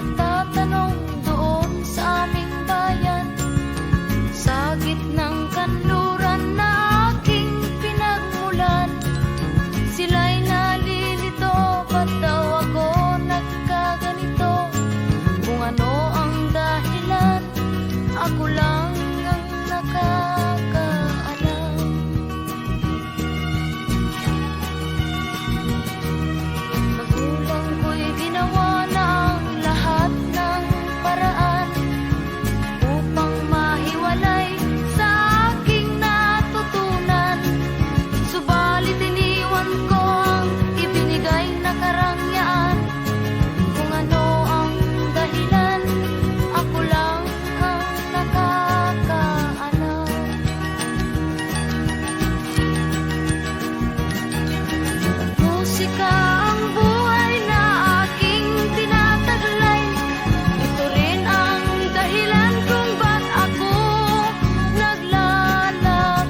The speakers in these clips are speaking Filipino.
nagtatanong doon sa aming bayan, sa gitnang kanluran na aking pinagmulan. Sila'y nalilito, ba't daw ako nagkaganito? Kung ano ang dahilan, ako lang ang nakakaalam. Magulang ko'y ginawa na ang lahat ng paraan upang mahiwalay sa aking natutunan. Subalit iniwan ko ang ibinigay na karangyaan. Kung ano ang dahilan, ako lang ang nakakaalam. Musika ang buhay na aking tinataglay. Ito rin ang dahilan kung ba't ako naglalakbay.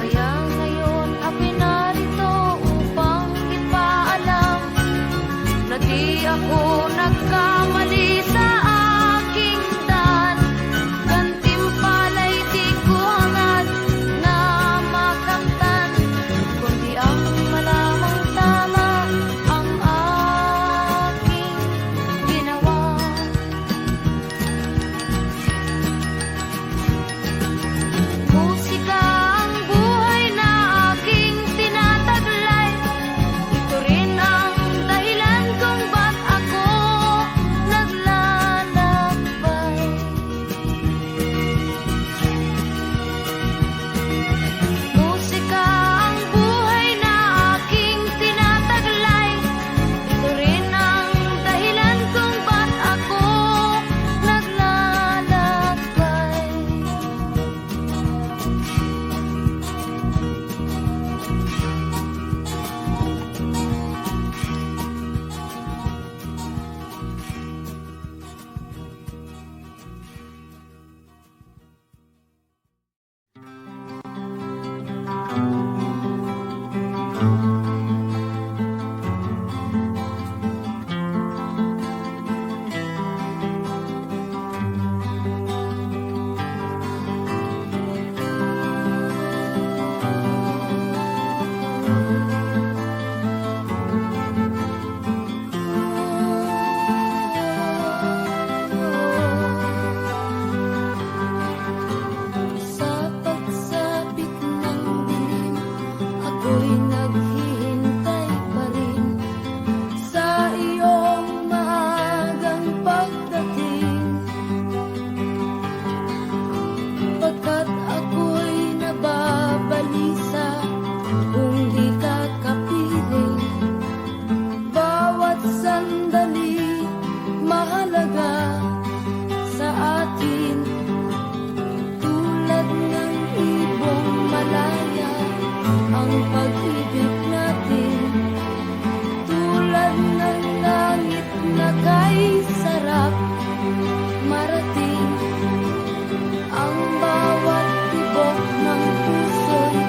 Kaya ngayon ako'y narito upang ipaalam na di ako nagkamali sa aking daan. Gantimpala'y di ko hangad na makamtan, kundi ang malamang tama ang aking ginawa. Musika ang buhay na aking tinataglay. Ito rin ang dahilan kung ba't ako naglalakbay. Musika ang buhay na aking tinataglay. Ito rin ang dahilan kung ba't ako naglalakbay. Sa pagsapit ng dilim, ako'y naghihintay pa rin sa iyong maagang pagdating. Pagkat ako'y nababalisa kung di ka kapiling. Bawat sandali mahalaga sa atin, tulad ng ibong malaya ang pag-ibig natin. Tulad ng langit na kay sarap marating, ang bawat tibok ng puso'y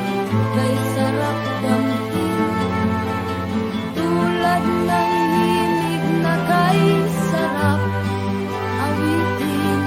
kay sarap damhin. Tulad ng himig na kay sarap awitin.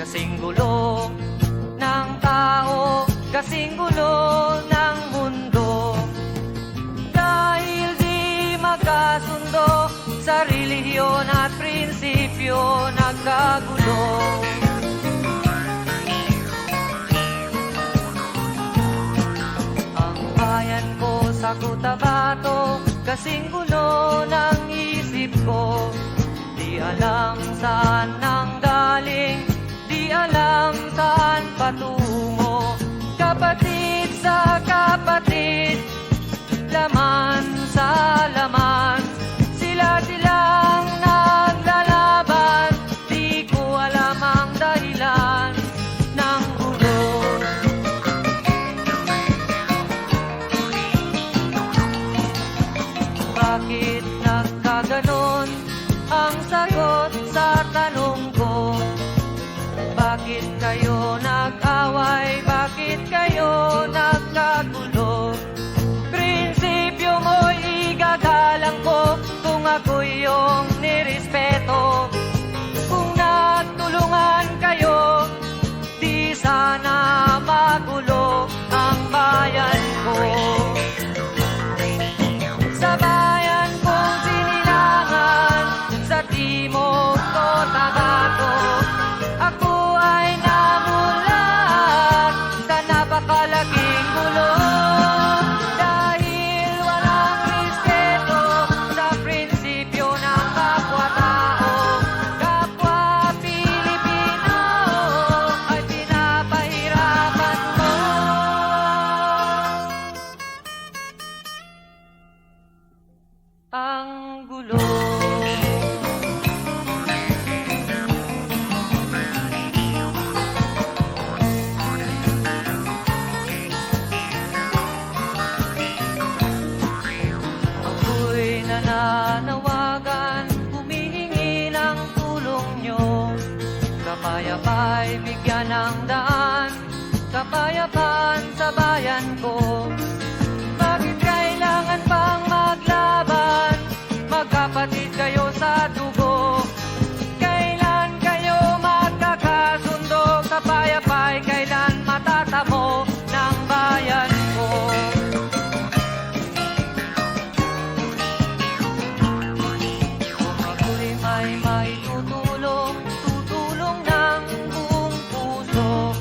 Kasing gulo ng tao, kasing gulo ng mundo. Dahil di magkasundo sa relihiyon at prinsipyo, nagkagulo. Ang bayan ko sa Cotabato, kasing gulo ng isip ko. Di alam saan nang galing, di alam saan patungo. Kapatid sa kapatid, laman sa laman, sila-silang naglalaban. Di ko alam ang dahilan ng gulo. Bakit nagkaganon ang sagot sa tanong ko? Bakit kayo nag-away? Bakit kayo nagkagulo? Prinsipyo mo'y igagalang ko kung ako'y iyong nirespeto. Kung nagtulungan kayo, di sana magulo ang bayan ko. Sa bayan kong sinilangan, sa timog Cotabato, ako ay namulat sa napakalaking gulo. Dahil walang respeto sa prinsipyo ng kapwa-tao, kapwa Pilipino ay pinapahirapan mo. Ang gulo. Ako'y nananawagan, humihingi ng tulong nyo. Kapayapa'y bigyan ng daan, kapayapaan sa bayan ko. Bakit kailangan pang maglaban? Magkapatid kayo sa dugo. Kailan kayo magkakasundo? Kapayapa'y kailan matatamo ng bayan ko? Kung ako'y may maitutulong, tutulong ng buong puso.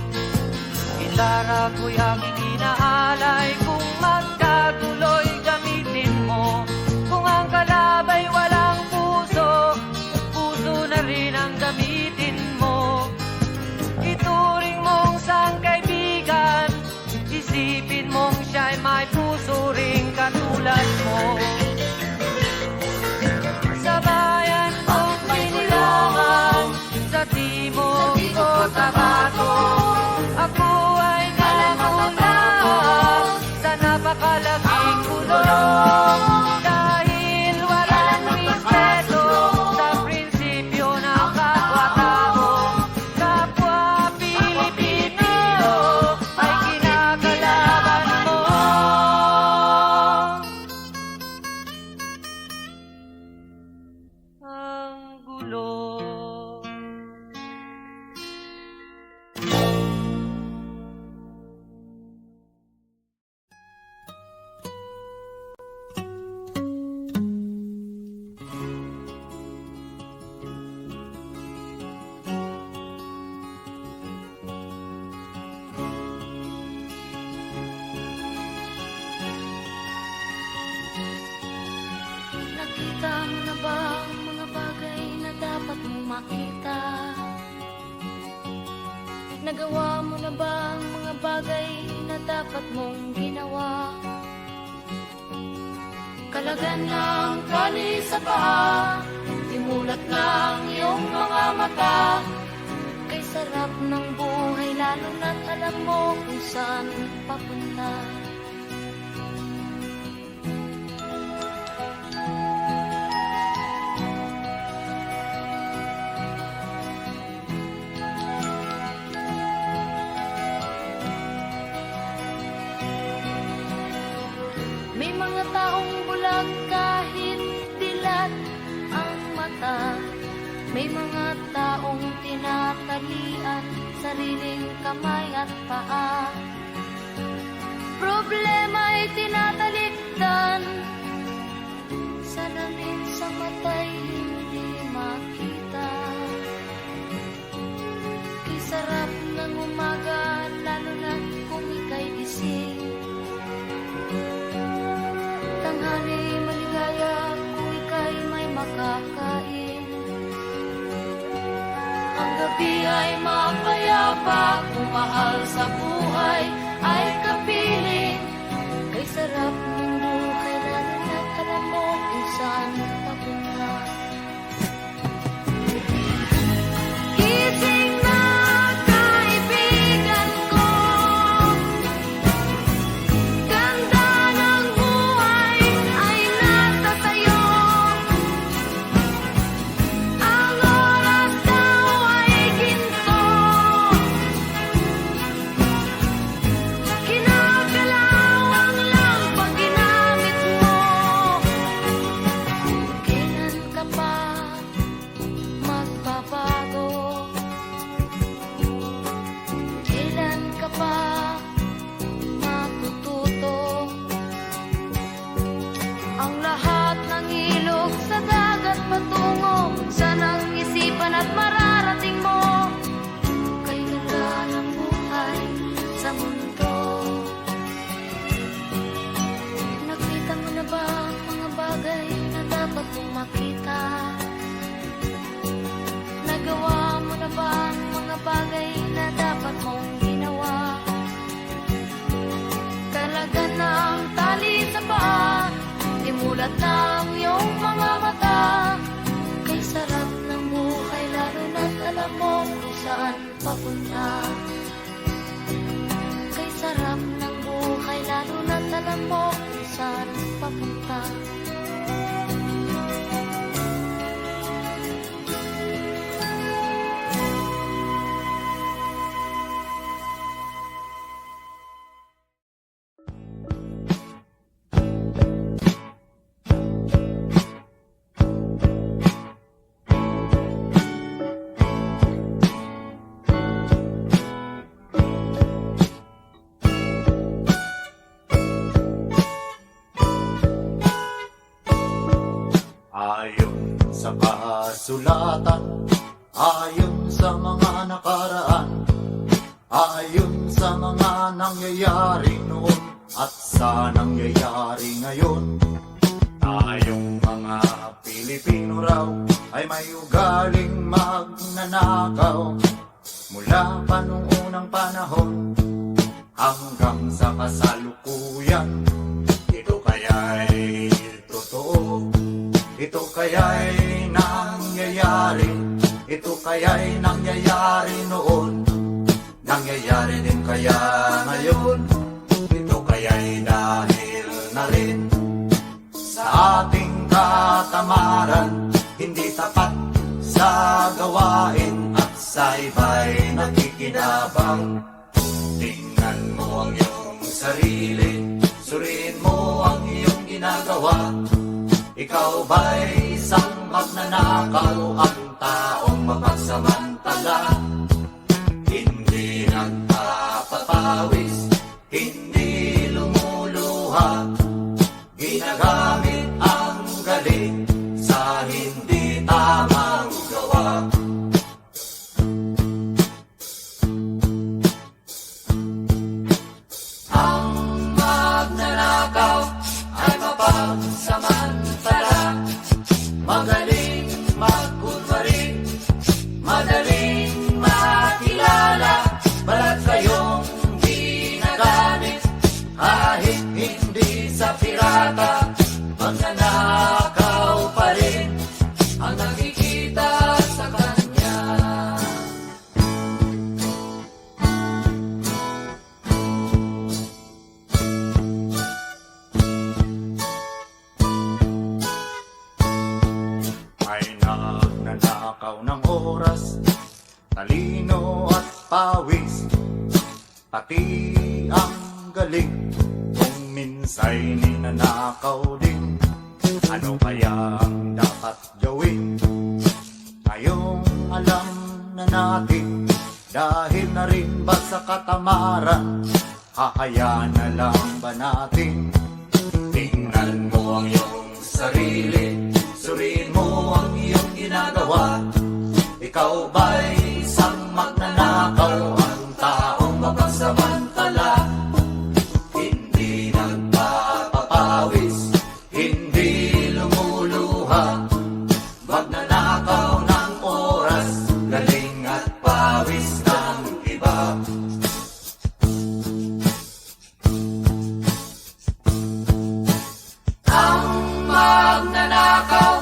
Gitara ko'y aking inaalay, kung magkagulo'y gamitin mo. Kung ang kalabay walang puso, puso na rin ang gamitin mo. Ituring mong sangkaibigan, isipin mong siya'y may puso ring katulad mo. Sa bayan kong sinilangan, sa timog Cotabato, ako ay namulat sa napakalaking gulo. Dahil walang respeto sa prinsipyo ng kapwa-tao, kapwa Pilipino ay kinakalaban mo. Ang gulo. Nakita mo na ba ang mga bagay na dapat mong makita? Nagawa mo na ba ang mga bagay na dapat mong ginawa? Kalagan ng tali sa paa, imulat ng iyong mga mata. Kay sarap ng buhay, lalo na't alam mo kung saan papunta. May mga taong bulag kahit dilat ang mata. May mga taong tinatalian sariling kamay at paa. Problema'y tinatalikdan, salamin sa mata'y hindi makita. Di sarap ng umaga, lalo na kung ika'y gising. Tanghali maligaya kung ika'y may makakain. Ang gabi ay mapayapa kung mahal sa buhay ay kapiling. Kay sarap ng buhay lalo na alam mo kung saan papunta. Gising na kaibigan ko, ganda ng buhay ay nasa sayo. Ang oras daw ay ginto, kinakalawang lang pag ginamit mo. Kailan ka pa magbabago? Kailan ka pa matututo? Ang lahat ng ilog sa dagat patungo, sanang isipan at mararating mo. Kay ganda ng buhay sa mundo. Nakita mo na ba ang mga bagay na dapat mong makita? Nagawa mo na ba ang mga bagay na dapat mong ginawa? Talaga ng tali sa paa, imulat ng iyong mga mata. Kay sarap ng buhay lalo na't alam mo kung saan papunta. Kay sarap ng buhay lalo na't alam mo kung saan papunta. Ayon sa kasulatan, ayon sa mga nakaraan, ayon sa mga nangyayari noon at sa nangyayari ngayon, tayong mga Pilipino raw ay may ugaling magnanakaw. Mula pa nung unang panahon hanggang sa kasalukuyan, ito kaya'y totoo. Ito kaya'y nangyayari, ito kaya'y nangyayari noon, nangyayari din kaya ngayon. Ito kaya'y dahil na rin sa ating katamaran, hindi tapat sa gawain at sa iba'y nakikinabang. Tingnan mo ang iyong sarili, suriin mo ang iyong ginagawa. Ikaw ba'y isang magnanakaw, ang taong mapagsamantala? Hindi nagpapapawis, hindi lumuluha, ginagamit ang galing sa hindi tamang gawa. Ang magnanakaw ay mapagsamantala, magaling magkunwari, madaling makilala, balat kayong ginagamit kahit hindi sa pirata. Magnanakaw pa rin ang nakikita sa kanya. Ay nagnanakaw ng oras, talino at pawis, pati ang galing. Kung minsa'y ninanakaw din, ano kaya ang dapat gawin? Ngayong alam na natin Dahil na rin ba sa katamaran, hahayaan na lang ba natin? Tingnan mo ang iyong sarili, suriin mo ang iyong ginagawa. Ikaw ba'y isang magnanakaw, ang taong mapagsamantala? Hindi nagpapapawis, hindi lumuluha, magnanakaw ng oras, galing at pawis ng iba. Ang magnanakaw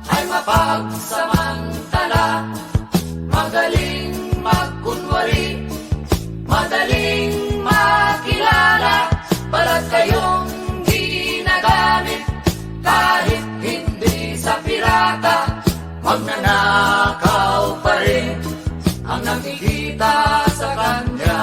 ay mapagsamantala, magaling magkunwari, madaling makilala, balat kayong ginagamit kahit hindi sa pirata. Magnanakaw pa rin ang nakikita sa kanya.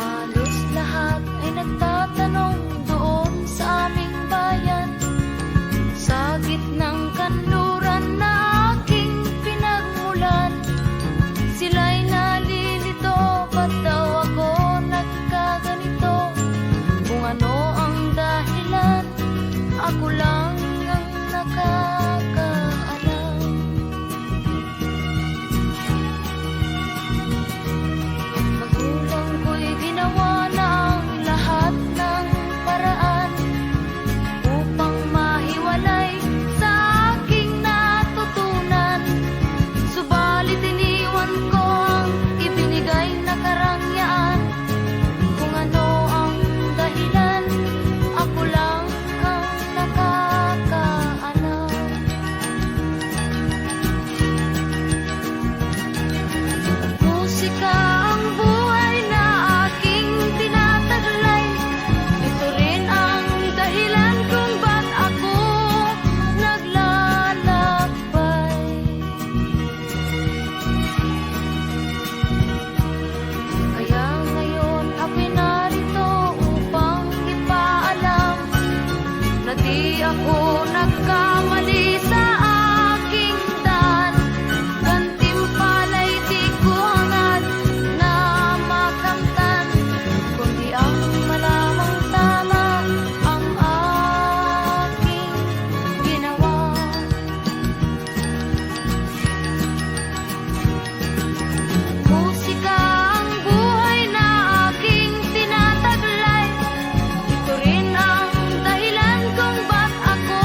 Halos lahat ay nagtatanong doon sa aming bayan, sa gitnang kanluran na aking pinagmulan. Sila'y nalilito, ba't daw ako nagkaganito? Kung ano ang dahilan, ako lang ang nakakaalam. Magulang ko'y ginawa na ang lahat ng paraan upang mahiwalay sa aking natutunan. Subalit iniwan ko ang ibinigay na karangyaan. Kung ano ang dahilan, ako lang ang nakakaalam. Musika ang buhay na aking tinataglay. Ito rin ang dahilan kung ba't ako naglalakbay. Kaya ngayon ako'y narito upang ipaalam na di ako nagkamali sa aking daan. Gantimpala'y di ko hangad na makamtan, kundi ang malamang tama ang aking ginawa. Musika ang buhay na aking tinataglay. Ito rin ang dahilan kung ba't ako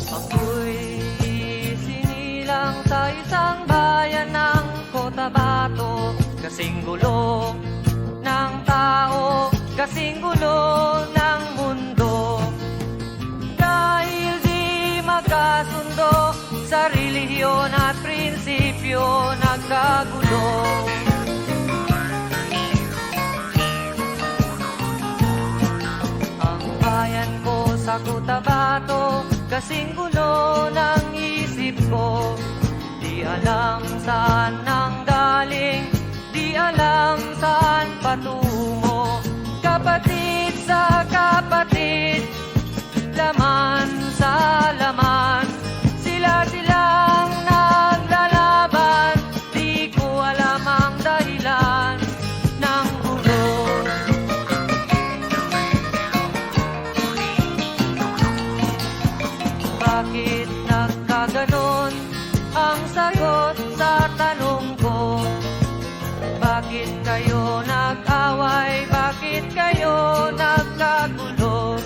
Ako'y sinilang sa isang bayan ng Cotabato. Kasing gulo ng tao, kasing gulo ng mundo. Dahil di magkasundo sa relihiyon at prinsipyo, nagkagulo. Ang bayan ko sa Cotabato, kasing gulo ng isip ko. Di alam saan nang galing, di alam saan patungo. Kapatid sa kapatid, laman sa laman, sila-silang naglalaban. Di ko alam ang dahilan ng gulo. Bakit nagkaganon ang sagot sa tanong ko? Bakit kayo nag-away? Bakit kayo nagkagulo?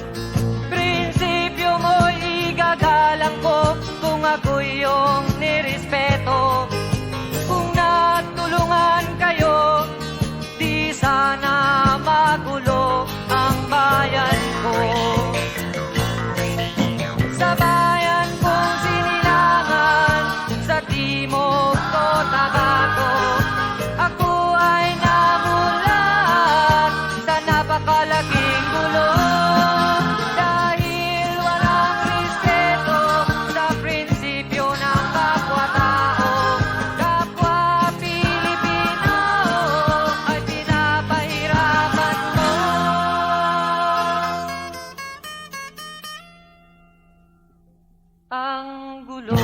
Prinsipyo mo'y igagalang ko kung ako'y iyong nirespeto. Kung natulungan kayo, di sana magulo ang bayan ko. Sa bayan kong sinilangan, sa timog Cotabato, ako ay namulat sa napakalaking gulo. Dahil walang respeto sa prinsipyo ng kapwa-tao, kapwa Pilipino ay pinapahirapan mo. Ang gulo.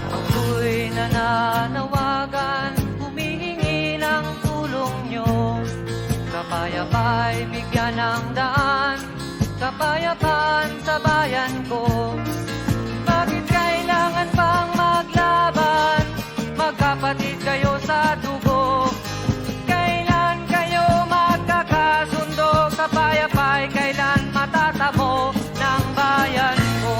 Ako'y nananawagan, humihingi ng tulong nyo. Kapayapa'y bigyan ng daan, kapayapaan sa bayan ko. Bakit kailangan pang maglaban? Magkapatid kayo sa dugo. Kailan kayo magkakasundo? Kapayapa'y kailan matatamo ng bayan ko?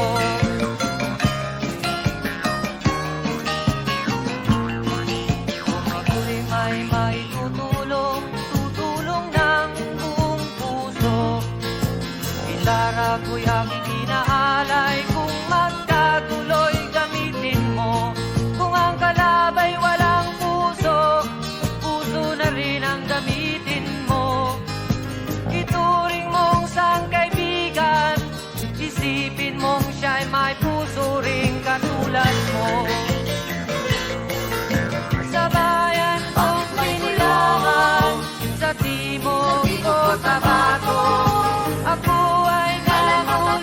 Kung ako'y may maitutulong, tutulong ng buong puso. Gitara ko'y aking inaalay, kung magkatuloy gamitin mo. Kung ang kalabay walang puso, puso na rin ang gamitin mo. Ituring mong sangkaibigan, isipin mong siya'y may puso ring katulad mo. Sa bayan kong sinilangan, sa timog Cotabato, ako ay namulat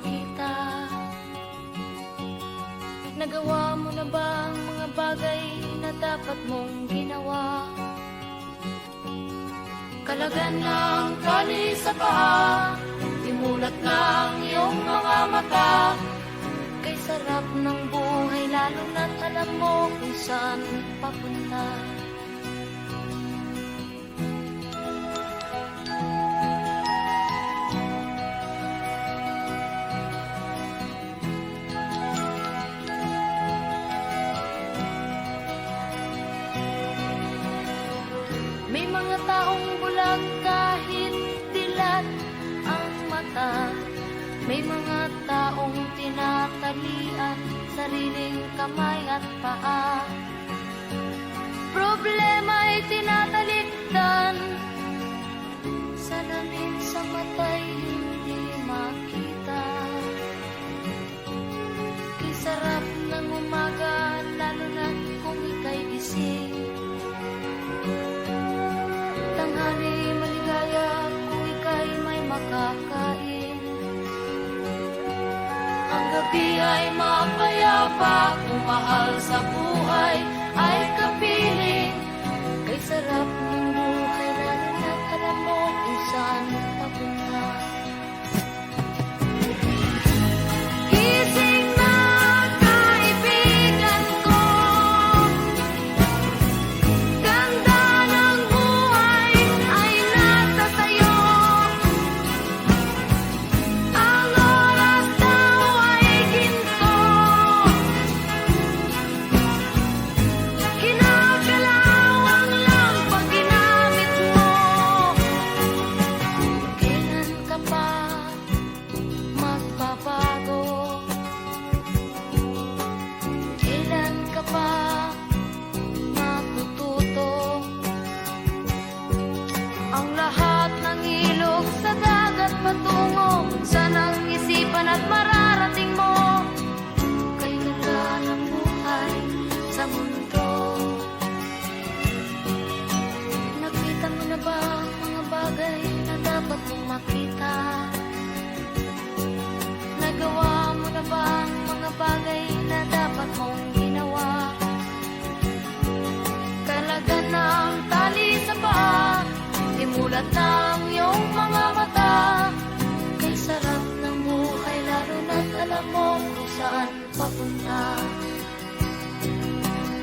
makita. Nagawa mo na ba ang mga bagay na dapat mong ginawa? Kalagan ng tali sa paa, imulat ng iyong mga mata. Kay sarap ng buhay lalo na't alam mo kung saan papunta. May mga taong bulag kahit dilat ang mata. May mga taong tinatalian sariling kamay at paa. Problema ay tinatalikdan, salamin sa mata'y hindi makita. Kay sarap ng umaga lalo na kung ika'y gising. Tanghali maligaya kung ika'y may makakain. Ang gabi ay mapayapa, kung mahal sa buhay ay kapiling. Kay sarap ng buhay lalo na alam mo kung saan papunta. Gising na kaibigan ko, ganda ng buhay ay nasa sayo. Ang oras daw ay ginto, kinakalawang lang pag ginamit mo. Kailan ka pa magbabago? Kailan ka pa matututo? Ang lahat ng ilog sa dagat patungo sa nang isipan at mararating mo. Kay ganda ng buhay sa mundo. Nakita mo na ba ang mga bagay na dapat mong makita? Nagawa mo na ba ang mga bagay na dapat mong ginawa? Kalagan ng tali sa paa, imulat ng iyong mga mata. Kay sarap ng buhay lalo na't alam mo kung saan papunta.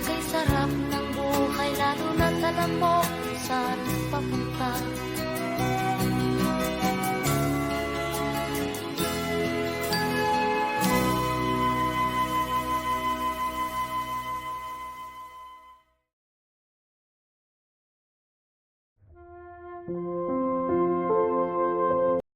Kay sarap ng buhay lalo na't alam mo kung saan papunta.